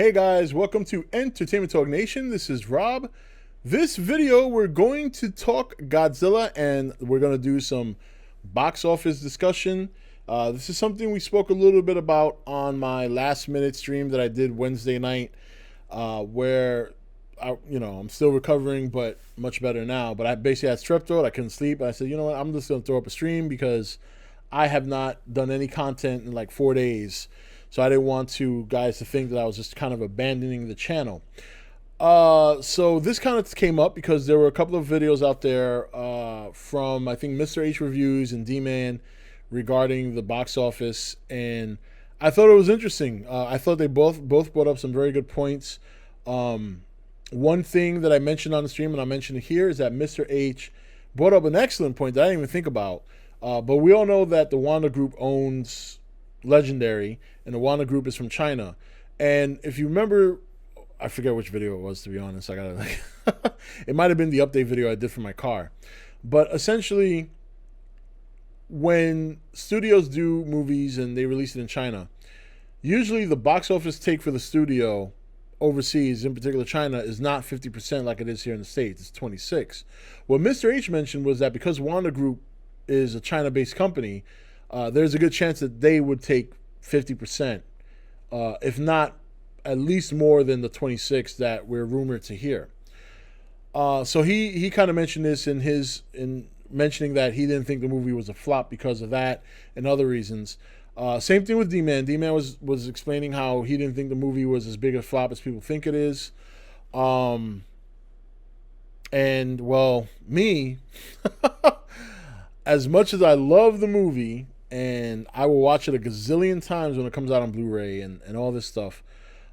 Hey guys, welcome to Entertainment Talk Nation. This is Rob. This video, we're going to talk Godzilla and we're going to do some box office discussion. This is something we spoke a little bit about on my last minute stream that I did Wednesday night, where I'm still recovering, but much better now. But I basically had strep throat. I couldn't sleep. I said, you know what? I'm just going to throw up a stream because I have not done any content in like 4 days. So I didn't want guys to think that I was just kind of abandoning the channel. So this kind of came up because there were a couple of videos out there from, I think, Mr. H Reviews and D-Man regarding the box office. And I thought it was interesting. I thought they both brought up some very good points. One thing that I mentioned on the stream and I mentioned here is that Mr. H brought up an excellent point that I didn't even think about. But we all know that the Wanda Group owns Legendary, and the Wanda Group is from China. And if you remember, I forget which video it was, to be honest. I gotta it might have been the update video I did for my car. But essentially, when studios do movies and they release it in China, usually the box office take for the studio overseas, in particular China, is not 50% like it is here in the States. It's 26%. What Mr. H mentioned was that because Wanda Group is a China-based company, there's a good chance that they would take 50%, if not at least more than the 26 that we're rumored to hear. So he kind of mentioned this in mentioning that he didn't think the movie was a flop because of that and other reasons. Same thing with D-Man. D-Man was explaining how he didn't think the movie was as big a flop as people think it is. And well, me, as much as I love the movie, and I will watch it a gazillion times when it comes out on Blu-ray and all this stuff,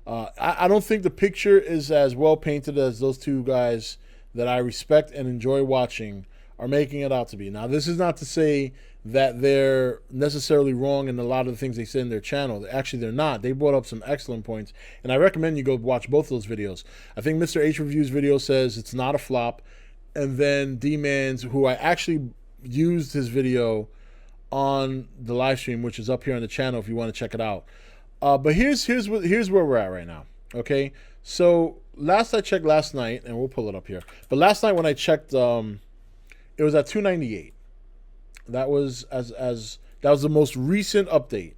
I don't think the picture is as well painted as those two guys that I respect and enjoy watching are making it out to be. Now, this is not to say that they're necessarily wrong in a lot of the things they said in their channel. Actually, they're not. They brought up some excellent points, and I recommend you go watch both those videos. I think Mr. H Review's video says it's not a flop, and then D-Man's, who I actually used his video on the live stream, which is up here on the channel if you want to check it out. But here's where we're at right now. Okay, so last I checked last night, and we'll pull it up here. But last night when I checked, it was at 298. That was that was the most recent update,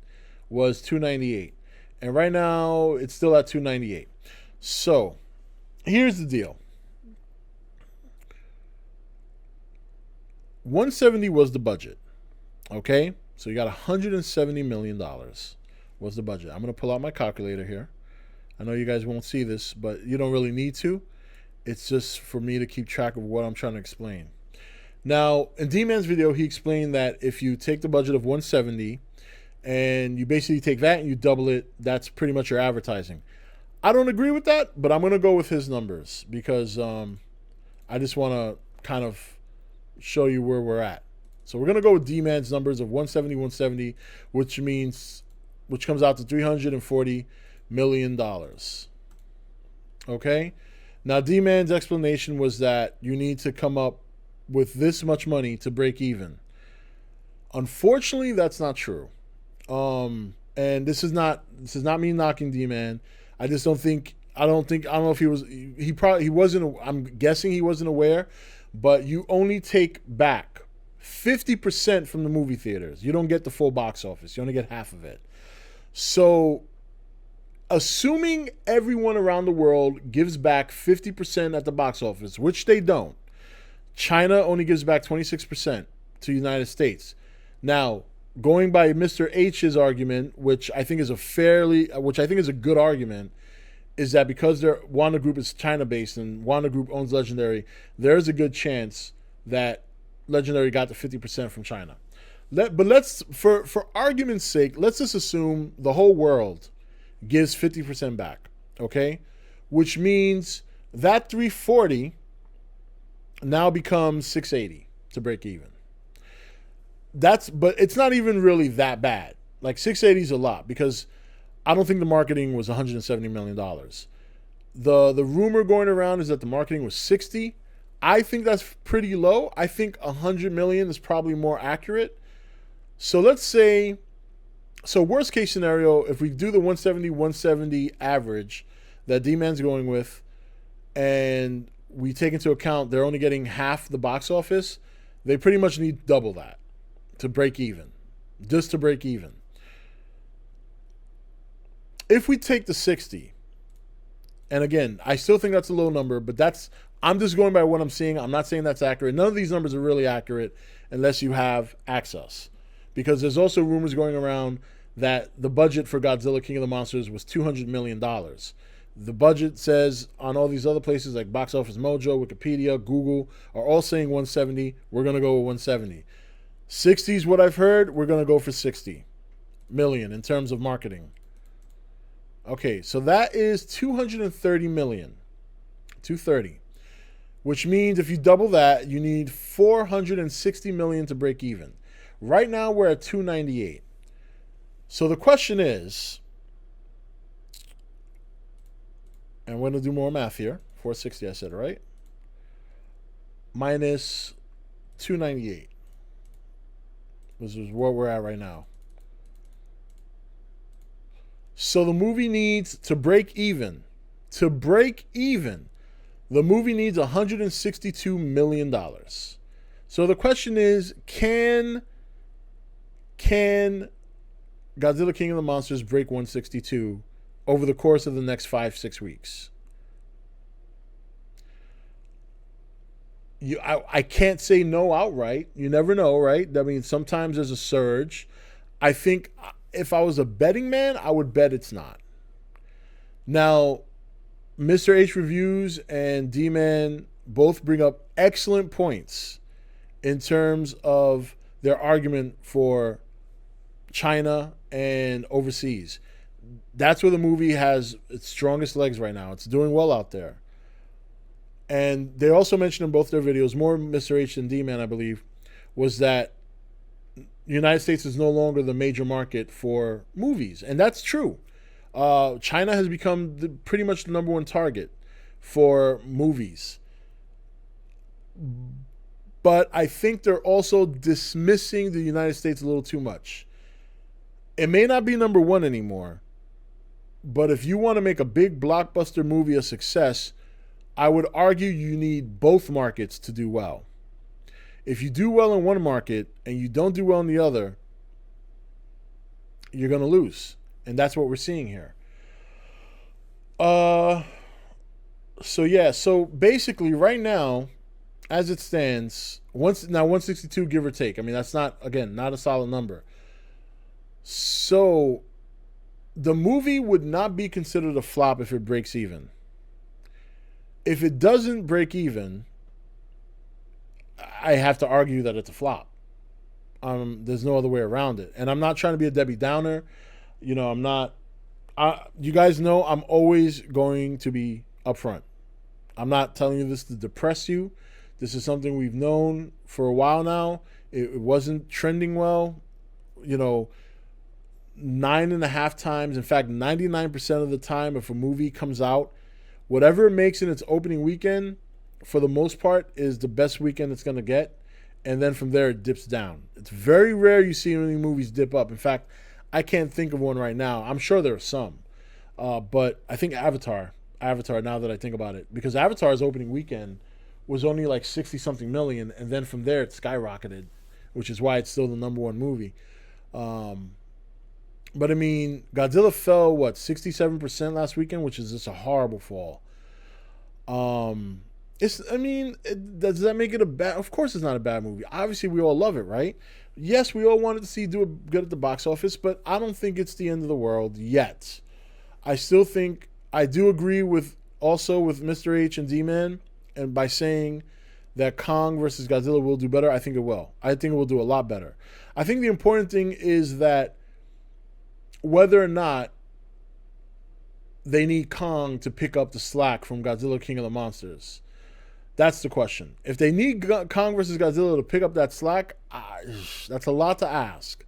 was 298, and right now it's still at 298. So here's the deal. 170 was the budget. Okay, so you got $170 million was the budget. I'm going to pull out my calculator here. I know you guys won't see this, but you don't really need to. It's just for me to keep track of what I'm trying to explain. Now, in D-Man's video, he explained that if you take the budget of 170 and you basically take that and you double it, that's pretty much your advertising. I don't agree with that, but I'm going to go with his numbers because I just want to kind of show you where we're at. So we're going to go with D-Man's numbers of 170, which comes out to $340 million. Okay? Now, D-Man's explanation was that you need to come up with this much money to break even. Unfortunately, that's not true. And this is not me knocking D-Man. I just don't know if he wasn't, I'm guessing he wasn't aware, but you only take back 50% from the movie theaters. You don't get the full box office. You only get half of it. So assuming everyone around the world gives back 50% at the box office, which they don't, China only gives back 26% to the United States. Now, going by Mr. H's argument, which I think is a good argument, is that because their Wanda Group is China-based and Wanda Group owns Legendary, there's a good chance that Legendary got the 50% from China. But let's, for argument's sake, let's just assume the whole world gives 50% back, okay? Which means that 340 now becomes 680 to break even. But it's not even really that bad. Like 680 is a lot because I don't think the marketing was $170 million. The rumor going around is that the marketing was 60. I think that's pretty low. I think 100 million is probably more accurate. So let's say, worst case scenario, if we do the 170 average, that D-Man's going with, and we take into account they're only getting half the box office, they pretty much need double that to break even. Just to break even. If we take the 60, and again, I still think that's a low number, but I'm just going by what I'm seeing. I'm not saying that's accurate. None of these numbers are really accurate unless you have access. Because there's also rumors going around that the budget for Godzilla King of the Monsters was $200 million. The budget says on all these other places like Box Office Mojo, Wikipedia, Google are all saying 170. We're going to go with 170. 60 is what I've heard. We're going to go for 60 million in terms of marketing. Okay, so that is 230 million. 230. Which means if you double that, you need 460 million to break even. Right now we're at 298. So the question is, and we're going to do more math here. 460 I said, right? Minus 298. This is where we're at right now. So the movie needs to break even. To break even, the movie needs $162 million. So the question is, can Godzilla King of the Monsters break 162 over the course of the next 5-6 weeks? I can't say no outright. You never know, right? I mean, sometimes there's a surge. I think if I was a betting man, I would bet it's not. Now, Mr. H Reviews and D-Man both bring up excellent points in terms of their argument for China and overseas. That's where the movie has its strongest legs right now. It's doing well out there. And they also mentioned in both their videos, more Mr. H than D-Man, I believe, was that the United States is no longer the major market for movies. And that's true. China has become pretty much the number one target for movies. But I think they're also dismissing the United States a little too much. It may not be number one anymore, but if you want to make a big blockbuster movie a success, I would argue you need both markets to do well. If you do well in one market and you don't do well in the other, you're going to lose. And that's what we're seeing here. So basically right now, as it stands, 162 give or take. I mean, that's not a solid number. So the movie would not be considered a flop if it breaks even. If it doesn't break even, I have to argue that it's a flop. There's no other way around it. And I'm not trying to be a Debbie Downer. You know, I'm not. You guys know I'm always going to be upfront. I'm not telling you this to depress you. This is something we've known for a while now. It wasn't trending well. You know, 9.5 times. In fact, 99% of the time, if a movie comes out, whatever it makes in its opening weekend, for the most part, is the best weekend it's going to get. And then from there, it dips down. It's very rare you see any movies dip up. In fact, I can't think of one right now. I'm sure there are some. But I think Avatar, now that I think about it. Because Avatar's opening weekend was only like 60-something million. And then from there, it skyrocketed, which is why it's still the number one movie. But I mean, Godzilla fell, 67% last weekend, which is just a horrible fall. Does that make it a bad? Of course it's not a bad movie. Obviously, we all love it, right? Yes, we all wanted to see do good at the box office, but I don't think it's the end of the world yet. I still think, I do agree with Mr. H and D-Man, and by saying that Kong versus Godzilla will do better, I think it will. I think it will do a lot better. I think the important thing is that whether or not they need Kong to pick up the slack from Godzilla King of the Monsters. That's the question. If they need Kong versus Godzilla to pick up that slack, that's a lot to ask.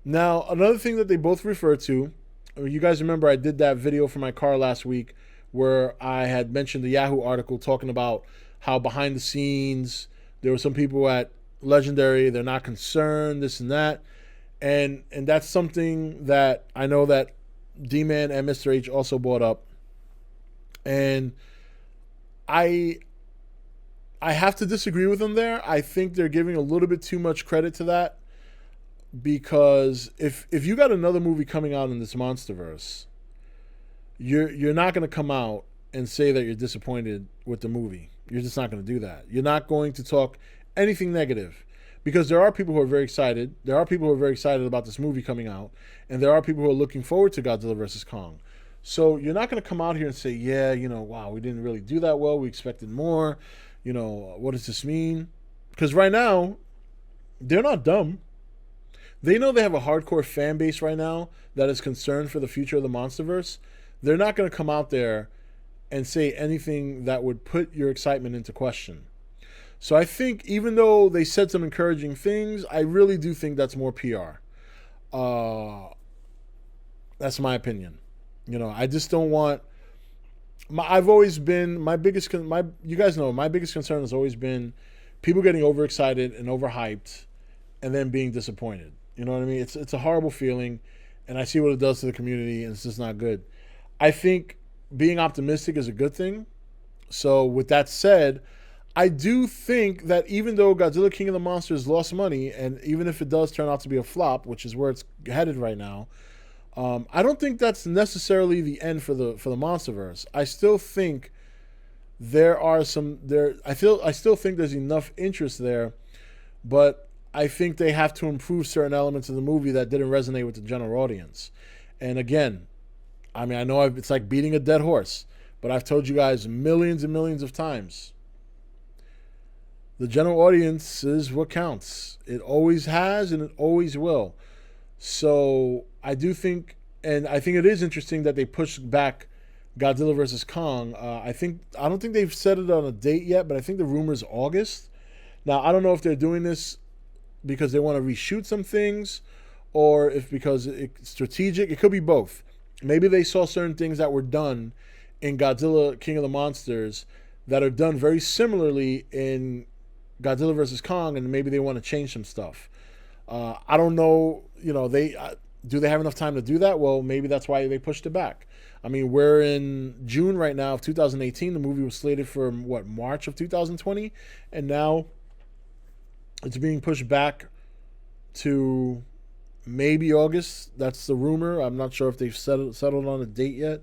Now, another thing that they both refer to, you guys remember I did that video for my car last week where I had mentioned the Yahoo article talking about how behind the scenes there were some people at Legendary, they're not concerned, this and that. And that's something that I know that D-Man and Mr. H also brought up. And I I have to disagree with them there. I think they're giving a little bit too much credit to that, because if you got another movie coming out in this MonsterVerse, you're not going to come out and say that you're disappointed with the movie. You're just not going to do that. You're not going to talk anything negative, because there are people who are very excited. There are people who are very excited about this movie coming out, and there are people who are looking forward to Godzilla versus Kong. So you're not going to come out here and say, yeah, wow, we didn't really do that well. We expected more. What does this mean? Because right now, they're not dumb. They know they have a hardcore fan base right now that is concerned for the future of the MonsterVerse. They're not going to come out there and say anything that would put your excitement into question. So I think, even though they said some encouraging things, I really do think that's more PR. That's my opinion. I just don't want. I've always been my biggest. You guys know my biggest concern has always been people getting overexcited and overhyped, and then being disappointed. You know what I mean? It's a horrible feeling, and I see what it does to the community, and it's just not good. I think being optimistic is a good thing. So with that said, I do think that even though Godzilla King of the Monsters lost money, and even if it does turn out to be a flop, which is where it's headed right now, I don't think that's necessarily the end for the MonsterVerse. I still think there are some there. I still think there's enough interest there, but I think they have to improve certain elements of the movie that didn't resonate with the general audience. And again, I mean, I know it's like beating a dead horse, but I've told you guys millions and millions of times. The general audience is what counts. It always has, and it always will. So I do think, and I think it is interesting that they pushed back Godzilla versus Kong. I don't think they've set it on a date yet, but I think the rumor is August. Now I don't know if they're doing this because they want to reshoot some things, or if because it's strategic. It could be both. Maybe they saw certain things that were done in Godzilla King of the Monsters that are done very similarly in Godzilla versus Kong, and maybe they want to change some stuff. I don't know. Do they have enough time to do that? Well, maybe that's why they pushed it back. I mean, we're in June right now of 2018. The movie was slated for March of 2020, and now it's being pushed back to maybe August. That's the rumor. I'm not sure if they've settled on a date yet.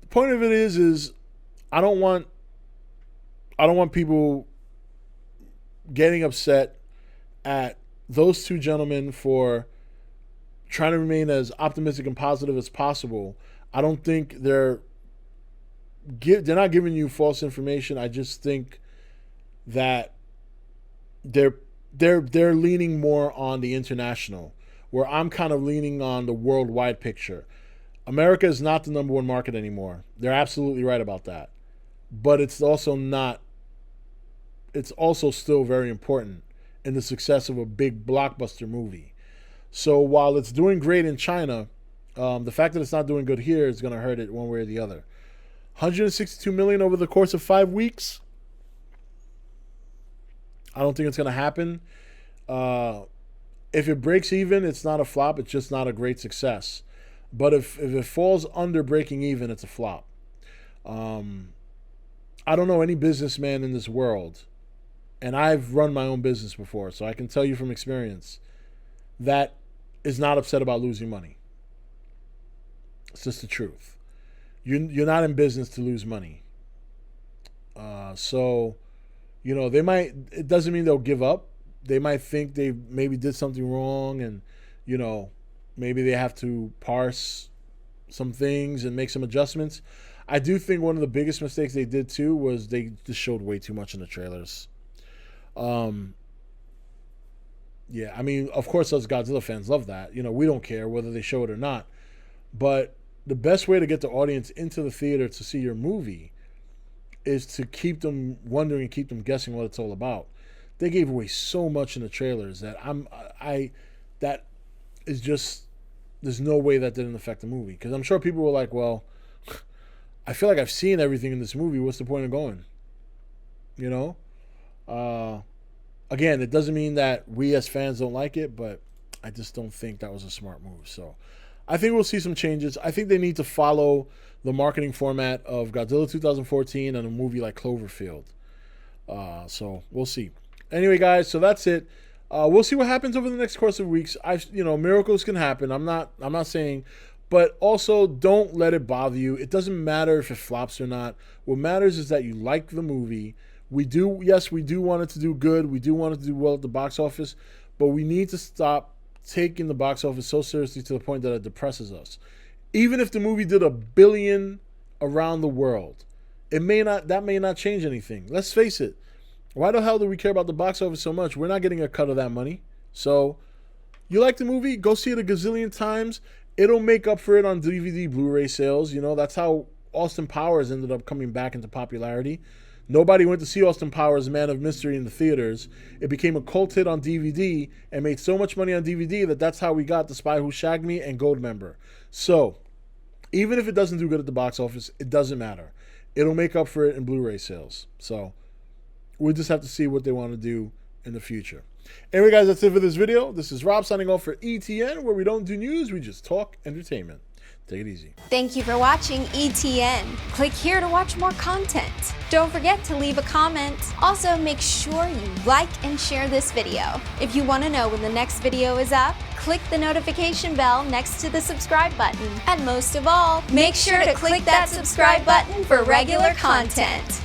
The point of it is I don't want people getting upset at those two gentlemen for trying to remain as optimistic and positive as possible. I don't think they're not giving you false information. I just think that they're leaning more on the international, where I'm kind of leaning on the worldwide picture. America is not the number one market anymore. They're absolutely right about that. But it's also not. It's also still very important in the success of a big blockbuster movie. So while it's doing great in China, the fact that it's not doing good here is going to hurt it one way or the other. 162 million over the course of 5 weeks. I don't think it's going to happen. If it breaks even, it's not a flop. It's just not a great success. But if it falls under breaking even, it's a flop. I don't know any businessman in this world, and I've run my own business before, so I can tell you from experience, that is not upset about losing money. It's just the truth. You're not in business to lose money. So, it doesn't mean they'll give up. They might think they maybe did something wrong, and, maybe they have to parse some things and make some adjustments. I do think one of the biggest mistakes they did too was they just showed way too much in the trailers. Yeah, I mean, of course, us Godzilla fans love that. We don't care whether they show it or not. But the best way to get the audience into the theater to see your movie is to keep them wondering and keep them guessing what it's all about. They gave away so much in the trailers that that is just, there's no way that didn't affect the movie. Because I'm sure people were like, well, I feel like I've seen everything in this movie. What's the point of going? Again, it doesn't mean that we as fans don't like it, but I just don't think that was a smart move. So I think we'll see some changes. I think they need to follow the marketing format of Godzilla 2014 and a movie like Cloverfield. So we'll see. Anyway, guys, so that's it. We'll see what happens over the next course of weeks. Miracles can happen. I'm not saying, but also don't let it bother you. It doesn't matter if it flops or not. What matters is that you like the movie. We do want it to do good. We do want it to do well at the box office, but we need to stop taking the box office so seriously to the point that it depresses us. Even if the movie did $1 billion around the world, that may not change anything. Let's face it. Why the hell do we care about the box office so much? We're not getting a cut of that money. So, you like the movie? Go see it a gazillion times. It'll make up for it on DVD, Blu-ray sales. That's how Austin Powers ended up coming back into popularity. Nobody went to see Austin Powers' Man of Mystery in the theaters. It became a cult hit on DVD and made so much money on DVD that's how we got The Spy Who Shagged Me and Goldmember. So, even if it doesn't do good at the box office, it doesn't matter. It'll make up for it in Blu-ray sales. So, we'll just have to see what they want to do in the future. Anyway, guys, that's it for this video. This is Rob signing off for E.T.N, where we don't do news, we just talk entertainment. Take it easy. Thank you for watching E.T.N. Click here to watch more content. Don't forget to leave a comment. Also, make sure you like and share this video. If you want to know when the next video is up, click the notification bell next to the subscribe button. And most of all, make sure to click that subscribe button for regular content.